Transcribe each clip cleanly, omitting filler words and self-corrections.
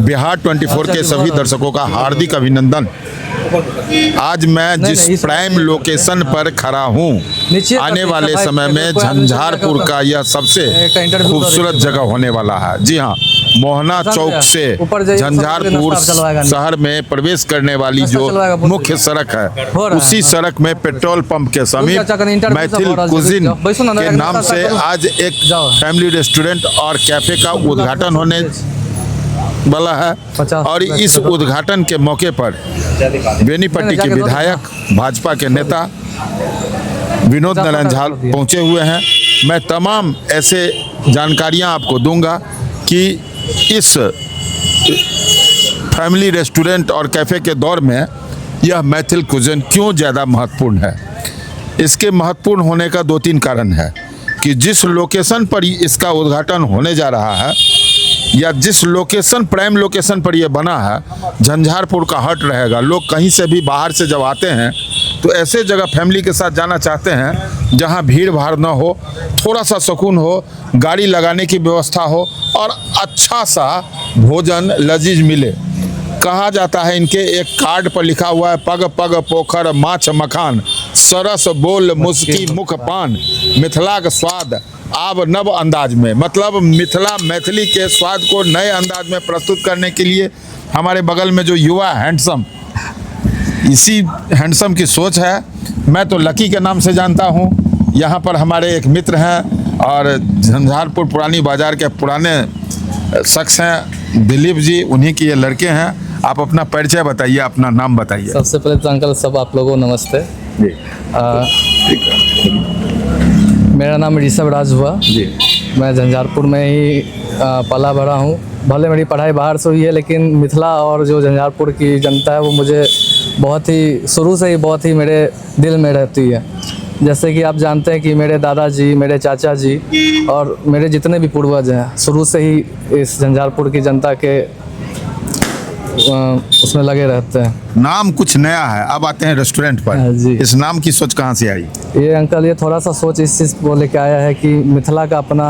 बिहार 24 के सभी दर्शकों का हार्दिक अभिनंदन। आज मैं जिस प्राइम लोकेशन पर खड़ा हूँ, आने वाले समय में झंझारपुर का यह सबसे खूबसूरत जगह होने वाला है। जी हाँ, मोहना चौक से झंझारपुर शहर में प्रवेश करने वाली जो मुख्य सड़क है, उसी सड़क में पेट्रोल पंप के समीप मैथिल कुजिन के नाम से आज एक फैमिली रेस्टोरेंट और कैफे का उद्घाटन होने वाला है। और इस उद्घाटन के मौके पर बेनीपट्टी के विधायक, भाजपा के नेता विनोद नारायण झा पहुंचे हुए हैं। मैं तमाम ऐसे जानकारियां आपको दूंगा कि इस फैमिली रेस्टोरेंट और कैफ़े के दौर में यह मैथिल कुजिन क्यों ज़्यादा महत्वपूर्ण है। इसके महत्वपूर्ण होने का 2-3 कारण है कि जिस लोकेशन पर इसका उद्घाटन होने जा रहा है या जिस लोकेशन प्राइम लोकेशन पर यह बना है, झंझारपुर का हट रहेगा। लोग कहीं से भी बाहर से जब आते हैं तो ऐसे जगह फैमिली के साथ जाना चाहते हैं जहां भीड़ भाड़ ना हो, थोड़ा सा सुकून हो, गाड़ी लगाने की व्यवस्था हो और अच्छा सा भोजन लजीज मिले। कहा जाता है इनके एक कार्ड पर लिखा हुआ है, पग पग पोखर माछ मखान, सरस बोल मुस्की मुख पान, मिथिला का स्वाद आब नव अंदाज में। मतलब मैथिली के स्वाद को नए अंदाज में प्रस्तुत करने के लिए हमारे बगल में जो युवा हैंडसम, इसी हैंडसम की सोच है। मैं तो लकी के नाम से जानता हूँ। यहाँ पर हमारे एक मित्र हैं और झंझारपुर पुरानी बाज़ार के पुराने शख्स हैं दिलीप जी, उन्हीं के ये लड़के हैं। आप अपना परिचय बताइए, अपना नाम बताइए। सबसे पहले तो अंकल सब आप लोगों को नमस्ते जी। मेरा नाम ऋषभ राज हुआ जी। मैं झंझारपुर में ही पला बड़ा हूँ। भले मेरी पढ़ाई बाहर से हुई है, लेकिन मिथिला और जो झंझारपुर की जनता है वो मुझे बहुत ही शुरू से ही बहुत ही मेरे दिल में रहती है। जैसे कि आप जानते हैं कि मेरे दादाजी, मेरे चाचा जी और मेरे जितने भी पूर्वज हैं शुरू से ही इस झंझारपुर की जनता के उसमें लगे रहते हैं। नाम कुछ नया है, अब आते हैं रेस्टोरेंट पर जी। इस नाम की सोच कहाँ से आई? ये अंकल ये थोड़ा सा सोच इस चीज़ को लेके आया है कि मिथिला का अपना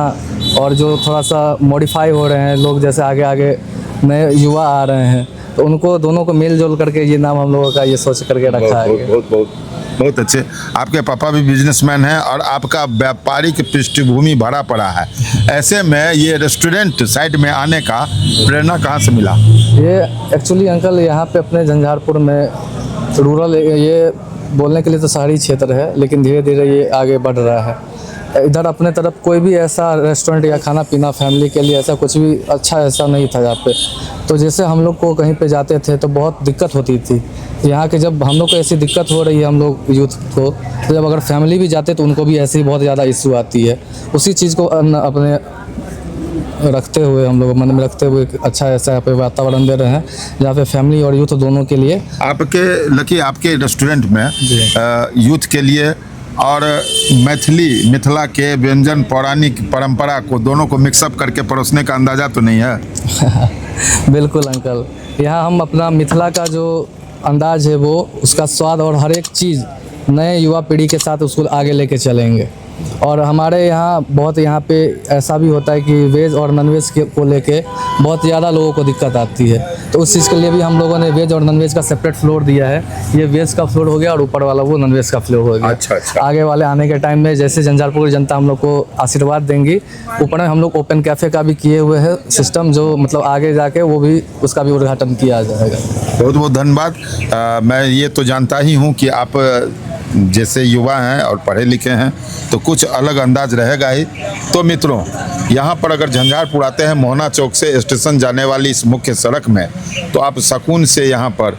और जो थोड़ा सा मॉडिफाई हो रहे हैं लोग, जैसे आगे आगे नए युवा आ रहे हैं, तो उनको दोनों को मेल जोल करके ये नाम हम लोगों का ये सोच करके रखा है। बहुत अच्छे। आपके पापा भी बिजनेसमैन हैं और आपका व्यापारिक पृष्ठभूमि भरा पड़ा है। ऐसे में ये रेस्टोरेंट साइड में आने का प्रेरणा कहाँ से मिला? ये एक्चुअली अंकल यहाँ पे अपने झंझारपुर में रूरल, ये बोलने के लिए तो शहरी क्षेत्र है, लेकिन धीरे धीरे ये आगे बढ़ रहा है। इधर अपने तरफ कोई भी ऐसा रेस्टोरेंट या खाना पीना फैमिली के लिए ऐसा कुछ भी अच्छा ऐसा नहीं था यहाँ पे। तो जैसे हम लोग को कहीं पे जाते थे तो बहुत दिक्कत होती थी यहाँ के। जब हम लोग को ऐसी दिक्कत हो रही है हम लोग यूथ को, तो जब अगर फैमिली भी जाते तो उनको भी ऐसी ही बहुत ज़्यादा इशू आती है। उसी चीज़ को अपने रखते हुए हम लोग मन में रखते हुए अच्छा ऐसा यहाँ पे वातावरण दे रहे हैं जहाँ पे फैमिली और यूथ दोनों के लिए। आपके रेस्टोरेंट में यूथ के लिए और मिथिला के व्यंजन पौराणिक परंपरा को दोनों को मिक्सअप करके परोसने का अंदाज़ा तो नहीं है? बिल्कुल अंकल, यहाँ हम अपना मिथिला का जो अंदाज है वो उसका स्वाद और हर एक चीज़ नए युवा पीढ़ी के साथ उसको आगे लेके चलेंगे। और हमारे यहाँ पे ऐसा भी होता है कि वेज और नॉनवेज को लेके बहुत ज़्यादा लोगों को दिक्कत आती है, तो उस चीज़ के लिए भी हम लोगों ने वेज और नॉनवेज का सेपरेट फ्लोर दिया है। ये वेज का फ्लोर हो गया और ऊपर वाला वो नॉनवेज का फ्लोर हो गया। अच्छा। आगे वाले आने के टाइम में जैसे झंझारपुर की जनता हम लोग को आशीर्वाद देंगी, ऊपर में हम लोग ओपन कैफ़े का भी किए हुए हैं सिस्टम, जो मतलब आगे जाके वो भी उसका भी उद्घाटन किया जाएगा। बहुत बहुत धन्यवाद। मैं ये तो जानता ही हूँ कि आप जैसे युवा हैं और पढ़े लिखे हैं तो कुछ अलग अंदाज रहेगा ही। तो मित्रों, यहाँ पर अगर झंझारपुर आते हैं मोहना चौक से स्टेशन जाने वाली इस मुख्य सड़क में, तो आप सुकून से यहाँ पर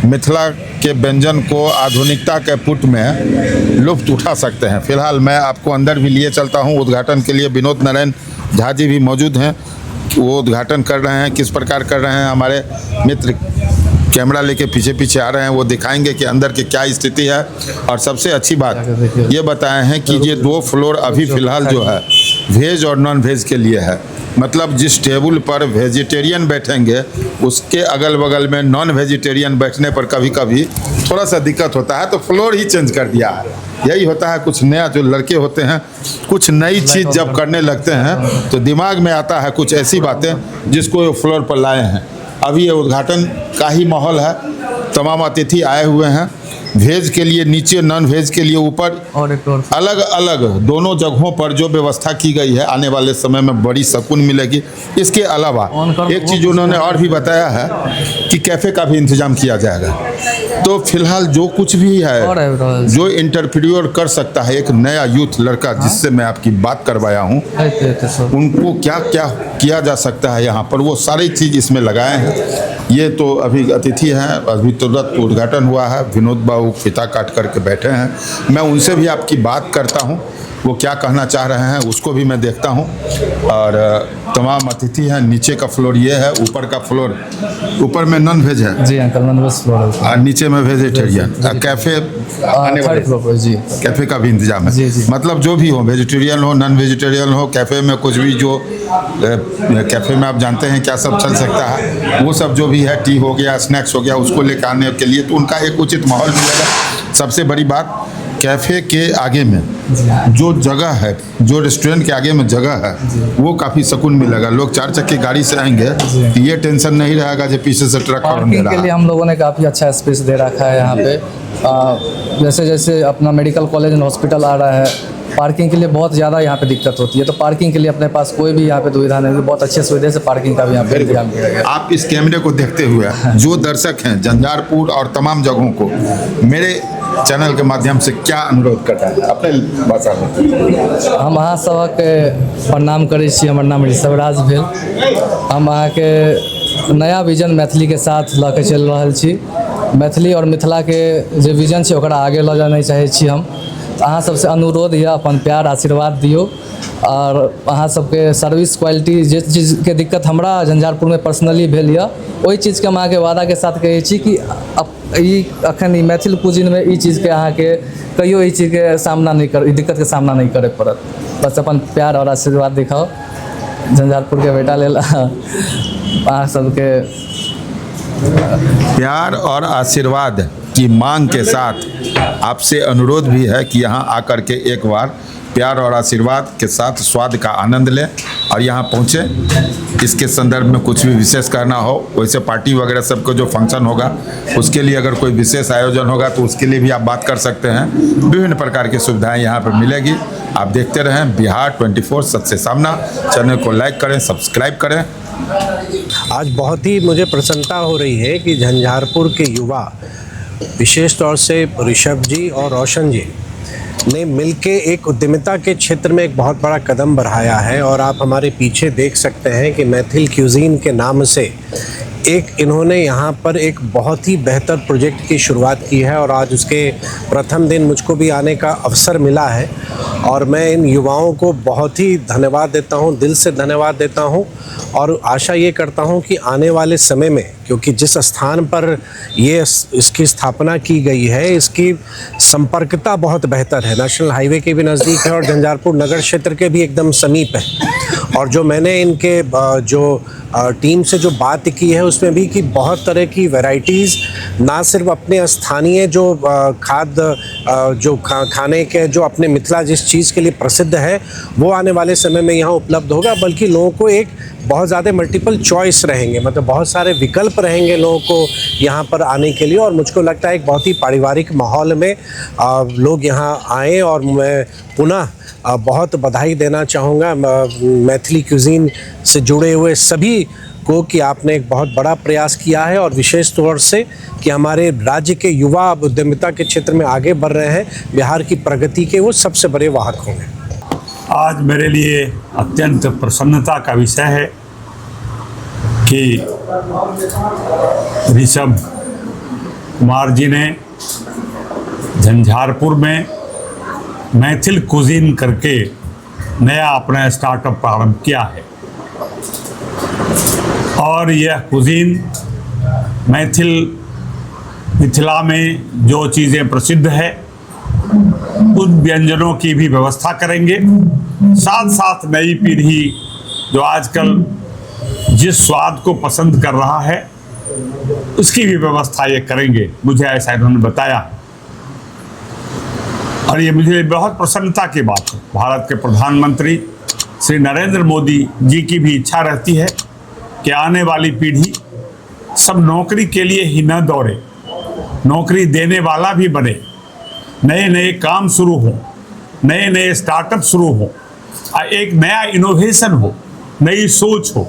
मिथिला के व्यंजन को आधुनिकता के पुट में लुत्फ उठा सकते हैं। फिलहाल मैं आपको अंदर भी लिए चलता हूँ। उद्घाटन के लिए विनोद नारायण झा जी भी मौजूद हैं, वो उद्घाटन कर रहे हैं। किस प्रकार कर रहे हैं हमारे मित्र कैमरा लेके पीछे आ रहे हैं, वो दिखाएंगे कि अंदर की क्या स्थिति है। और सबसे अच्छी बात ये बताए हैं कि ये 2 फ्लोर अभी फ़िलहाल जो है वेज और नॉन वेज के लिए है। मतलब जिस टेबल पर वेजिटेरियन बैठेंगे उसके अगल बगल में नॉन वेजिटेरियन बैठने पर कभी कभी थोड़ा सा दिक्कत होता है, तो फ्लोर ही चेंज कर दिया है। यही होता है, कुछ नया जो लड़के होते हैं कुछ नई चीज़ जब करने लगते हैं तो दिमाग में आता है कुछ ऐसी बातें जिसको फ्लोर पर लाए हैं। अभी ये उद्घाटन का ही माहौल है। तमाम अतिथि आए हुए हैं, वेज के लिए नीचे, नॉन वेज के लिए ऊपर, और एक और अलग अलग दोनों जगहों पर जो व्यवस्था की गई है, आने वाले समय में बड़ी सुकून मिलेगी। इसके अलावा एक चीज़ उन्होंने और भी बताया है कि कैफ़े का भी इंतजाम किया जाएगा। तो फिलहाल जो कुछ भी और है, जो इंटरप्रेन्योर कर सकता है, एक नया यूथ लड़का जिससे मैं आपकी बात करवाया हूँ, उनको क्या क्या किया जा सकता है यहाँ पर, वो सारी चीज़ इसमें लगाए हैं। ये तो अभी अतिथि हैं, अभी तुरंत उद्घाटन हुआ है, विनोद बाबू फीता काट करके बैठे हैं। मैं उनसे भी आपकी बात करता हूँ, वो क्या कहना चाह रहे हैं उसको भी मैं देखता हूँ। और तमाम अतिथि हैं। नीचे का फ्लोर ये है, ऊपर का फ्लोर, ऊपर में नॉन वेज है जी अंकल, नॉन वेज फ्लोर है, और नीचे में वेजिटेरियन। कैफ़े आने वाले थर्ड फ्लोर पर जी कैफ़े का भी इंतजाम है। जी, जी। मतलब जो भी हो, वेजिटेरियन हो, नॉन वेजिटेरियन हो, कैफ़े में कुछ भी जो कैफ़े में आप जानते हैं क्या सब चल सकता है, वो सब जो भी है, टी हो गया, स्नैक्स हो गया, उसको लेकर आने के लिए तो उनका एक उचित माहौल मिलेगा। सबसे बड़ी बात, कैफ़े के आगे में जो जगह है, जो रेस्टोरेंट के आगे में जगह है, वो काफ़ी सुकून मिलेगा। लोग 4 चक्के गाड़ी से आएंगे तो ये टेंशन नहीं रहेगा जो पीछे से ट्रक हॉर्न दे पार्किंग के रहा लिए है। हम लोगों ने काफ़ी अच्छा स्पेस दे रखा है यहाँ पे। जैसे जैसे अपना मेडिकल कॉलेज एंड हॉस्पिटल आ रहा है, पार्किंग के लिए बहुत ज़्यादा यहाँ पे दिक्कत होती है, तो पार्किंग के लिए अपने पास कोई भी यहाँ पे दुविधा नहीं है। बहुत अच्छे सुविधा से पार्किंग का भी यहाँ पे इंतजाम किया गया है। आप इस कैमरे को देखते हुए जो दर्शक हैं झंझारपुर और तमाम जगहों को मेरे चैनल के माध्यम से क्या अनुरोध करता है अपने भाषा में? हम अहाँ सबके प्रणाम करै छी। हमर नाम ऋषभराज भेल। हम अहाँके नया विजन मैथिली के साथ लऽ के चलि रहल छी। मैथिली और मिथिला के जे विजन छै ओकरा आगे लऽ जाना चाहै छी हम। अहाँ सबसे अनुरोध यऽ अपन प्यार आशीर्वाद दियौ, और अहाँ सबके सर्विस क्वालिटी जे चीज़के दिक्कत हमरा झंझारपुर में पर्सनली भेल यऽ, ओहि चीज़के हम अहाँके वादा के साथ कहै छी कि अखन मैथिल कुजिन में ई चीज़ के अहाँके कहियो ई चीज़ के सामना नहीं कर, दिक्कत के सामना नहीं करे पड़त। बस अपन प्यार और आशीर्वाद दिखाओ झंझारपुर के बेटा लेल। अहाँ सबके प्यार और आशीर्वाद की मांग के साथ आपसे अनुरोध भी है कि यहाँ आकर के एक बार प्यार और आशीर्वाद के साथ स्वाद का आनंद लें और यहाँ पहुँचें। इसके संदर्भ में कुछ भी विशेष करना हो, वैसे पार्टी वगैरह सबको जो फंक्शन होगा उसके लिए अगर कोई विशेष आयोजन होगा तो उसके लिए भी आप बात कर सकते हैं। विभिन्न प्रकार की सुविधाएं यहाँ पर मिलेगी। आप देखते रहें बिहार 24 सच से सामना। चैनल को लाइक करें, सब्सक्राइब करें। आज बहुत ही मुझे प्रसन्नता हो रही है कि झंझारपुर के युवा, विशेष तौर से ऋषभ जी और रोशन जी ने मिलके एक उद्यमिता के क्षेत्र में एक बहुत बड़ा कदम बढ़ाया है। और आप हमारे पीछे देख सकते हैं कि मैथिल क्यूजीन के नाम से एक इन्होंने यहाँ पर एक बहुत ही बेहतर प्रोजेक्ट की शुरुआत की है। और आज उसके प्रथम दिन मुझको भी आने का अवसर मिला है और मैं इन युवाओं को बहुत ही धन्यवाद देता हूँ, दिल से धन्यवाद देता हूँ। और आशा ये करता हूँ कि आने वाले समय में, क्योंकि जिस स्थान पर ये इसकी स्थापना की गई है, इसकी संपर्कता बहुत बेहतर है, नेशनल हाईवे के भी नज़दीक है और झंझारपुर नगर क्षेत्र के भी एकदम समीप है। और जो मैंने इनके जो टीम से जो बात की है उसमें भी कि बहुत तरह की वैरायटीज़, ना सिर्फ अपने स्थानीय जो खाद्य जो खाने के जो अपने मिथिला जिस चीज़ के लिए प्रसिद्ध है वो आने वाले समय में यहाँ उपलब्ध होगा, बल्कि लोगों को एक बहुत ज़्यादा मल्टीपल चॉइस रहेंगे, मतलब बहुत सारे विकल्प रहेंगे लोगों को यहाँ पर आने के लिए। और मुझको लगता है एक बहुत ही पारिवारिक माहौल में लोग यहाँ आएँ। और मैं पुनः बहुत बधाई देना चाहूँगा मैथिली क्यूजीन से जुड़े हुए सभी को कि आपने एक बहुत बड़ा प्रयास किया है और विशेष तौर से कि हमारे राज्य के युवा उद्यमिता के क्षेत्र में आगे बढ़ रहे हैं, बिहार की प्रगति के वो सबसे बड़े वाहक होंगे। आज मेरे लिए अत्यंत प्रसन्नता का विषय है कि ऋषभ कुमार जी ने झंझारपुर में मैथिल कुजीन करके नया अपना स्टार्टअप प्रारंभ किया है। और यह कुजीन मिथिला में जो चीज़ें प्रसिद्ध है उन व्यंजनों की भी व्यवस्था करेंगे। साथ साथ नई पीढ़ी जो आजकल जिस स्वाद को पसंद कर रहा है उसकी भी व्यवस्था ये करेंगे, मुझे ऐसा इन्होंने बताया। और ये मुझे बहुत प्रसन्नता की बात है। भारत के प्रधानमंत्री श्री नरेंद्र मोदी जी की भी इच्छा रहती है कि आने वाली पीढ़ी सब नौकरी के लिए ही न दौड़े, नौकरी देने वाला भी बने, नए नए काम शुरू हो, नए नए स्टार्टअप शुरू हो, एक नया इनोवेशन हो, नई सोच हो।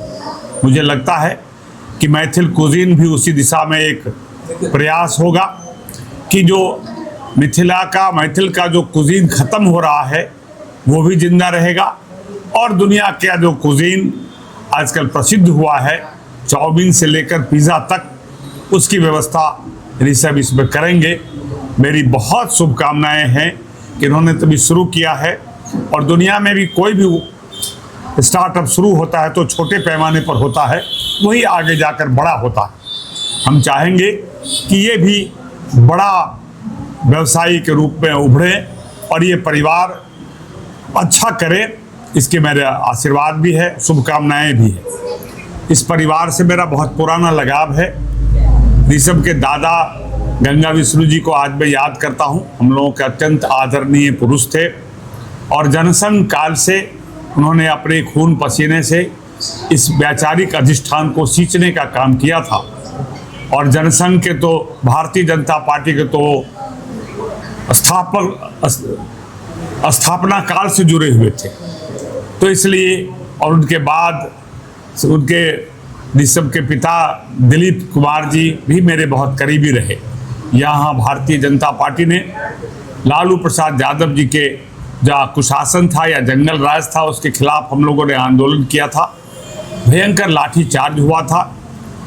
मुझे लगता है कि मैथिल कुजीन भी उसी दिशा में एक प्रयास होगा कि जो मैथिल का जो कुजीन ख़त्म हो रहा है वो भी जिंदा रहेगा, और दुनिया का जो कुजीन आजकल प्रसिद्ध हुआ है, चाउमीन से लेकर पिज़्ज़ा तक, उसकी व्यवस्था ऋषभ इसमें करेंगे। मेरी बहुत शुभकामनाएं हैं कि इन्होंने तभी शुरू किया है, और दुनिया में भी कोई भी स्टार्टअप शुरू होता है तो छोटे पैमाने पर होता है, वही आगे जाकर बड़ा होता है। हम चाहेंगे कि ये भी बड़ा व्यवसायी के रूप में उभरे और ये परिवार अच्छा करे, इसके मेरे आशीर्वाद भी है, शुभकामनाएं भी है। इस परिवार से मेरा बहुत पुराना लगाव है। ऋषभ के दादा गंगा विष्णु जी को आज मैं याद करता हूँ। हम लोगों के अत्यंत आदरणीय पुरुष थे, और जनसंघ काल से उन्होंने अपने खून पसीने से इस वैचारिक अधिष्ठान को सींचने का काम किया था, और जनसंघ के तो भारतीय जनता पार्टी के तो स्थापना काल से जुड़े हुए थे। तो इसलिए, और उनके बाद उनके ऋषभ के पिता दिलीप कुमार जी भी मेरे बहुत करीबी रहे। यहाँ भारतीय जनता पार्टी ने लालू प्रसाद यादव जी के जो कुशासन था या जंगल राज था, उसके खिलाफ हम लोगों ने आंदोलन किया था। भयंकर लाठीचार्ज हुआ था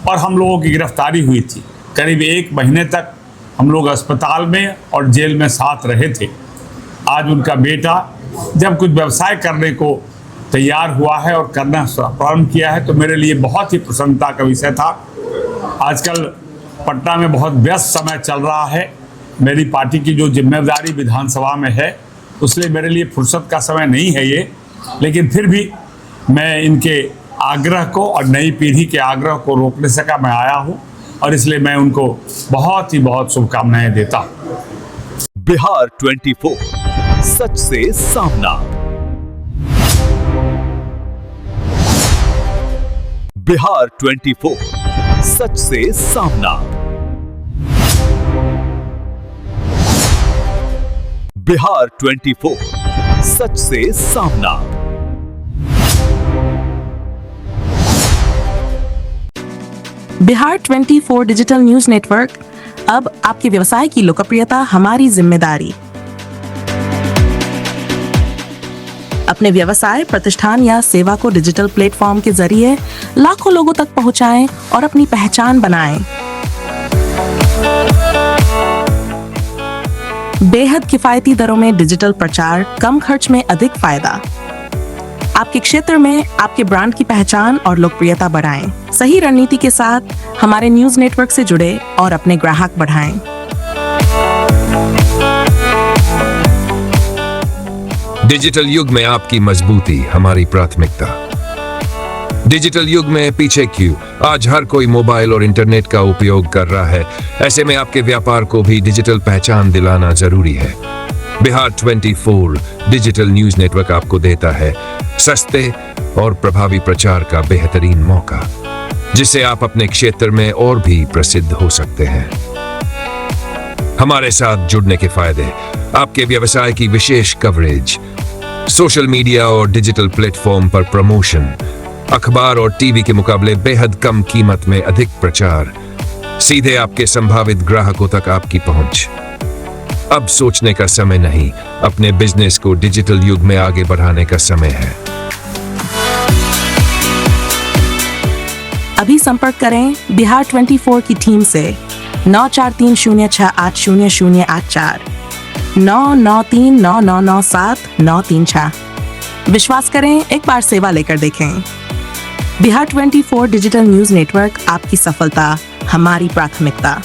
और हम लोगों की गिरफ्तारी हुई थी। करीब 1 महीने तक हम लोग अस्पताल में और जेल में साथ रहे थे। आज उनका बेटा जब कुछ व्यवसाय करने को तैयार हुआ है और करना प्रारंभ किया है, तो मेरे लिए बहुत ही प्रसन्नता का विषय था। आजकल पटना में बहुत व्यस्त समय चल रहा है। मेरी पार्टी की जो जिम्मेदारी विधानसभा में है, उसलिए मेरे लिए फुर्सत का समय नहीं है ये, लेकिन फिर भी मैं इनके आग्रह को और नई पीढ़ी के आग्रह को रोकने सका मैं आया हूँ, और इसलिए मैं उनको बहुत शुभकामनाएं देता हूँ। बिहार 24 सच से सामना। बिहार 24 सच से सामना। बिहार 24 सच से सामना। बिहार 24 डिजिटल न्यूज नेटवर्क, अब आपके व्यवसाय की लोकप्रियता हमारी जिम्मेदारी। अपने व्यवसाय, प्रतिष्ठान या सेवा को डिजिटल प्लेटफॉर्म के जरिए लाखों लोगों तक पहुंचाएं और अपनी पहचान बनाएं। बेहद किफायती दरों में डिजिटल प्रचार, कम खर्च में अधिक फायदा। आपके क्षेत्र में आपके ब्रांड की पहचान और लोकप्रियता बढ़ाएं। सही रणनीति के साथ हमारे न्यूज नेटवर्क से जुड़े और अपने ग्राहक बढ़ाएं। डिजिटल युग में आपकी मजबूती हमारी प्राथमिकता। डिजिटल युग में पीछे क्यों? आज हर कोई मोबाइल और इंटरनेट का उपयोग कर रहा है। ऐसे में आपके व्यापार को भी डिजिटल पहचान दिलाना जरूरी है। बिहार 24 डिजिटल न्यूज नेटवर्क आपको देता है सस्ते और प्रभावी प्रचार का बेहतरीन मौका, जिससे आप अपने क्षेत्र में और भी प्रसिद्ध हो सकते हैं। हमारे साथ जुड़ने के फायदे: आपके व्यवसाय की विशेष कवरेज, सोशल मीडिया और डिजिटल प्लेटफॉर्म पर प्रमोशन, अखबार और टीवी के मुकाबले बेहद कम कीमत में अधिक प्रचार, सीधे आपके संभावित ग्राहकों तक आपकी पहुंच। अब सोचने का समय नहीं, अपने बिजनेस को डिजिटल युग में आगे बढ़ाने का समय है। अभी संपर्क करें बिहार 24 की टीम से 9430680084, 9939997936। विश्वास करें, एक बार सेवा लेकर देखें। बिहार 24 डिजिटल न्यूज नेटवर्क, आपकी सफलता हमारी प्राथमिकता।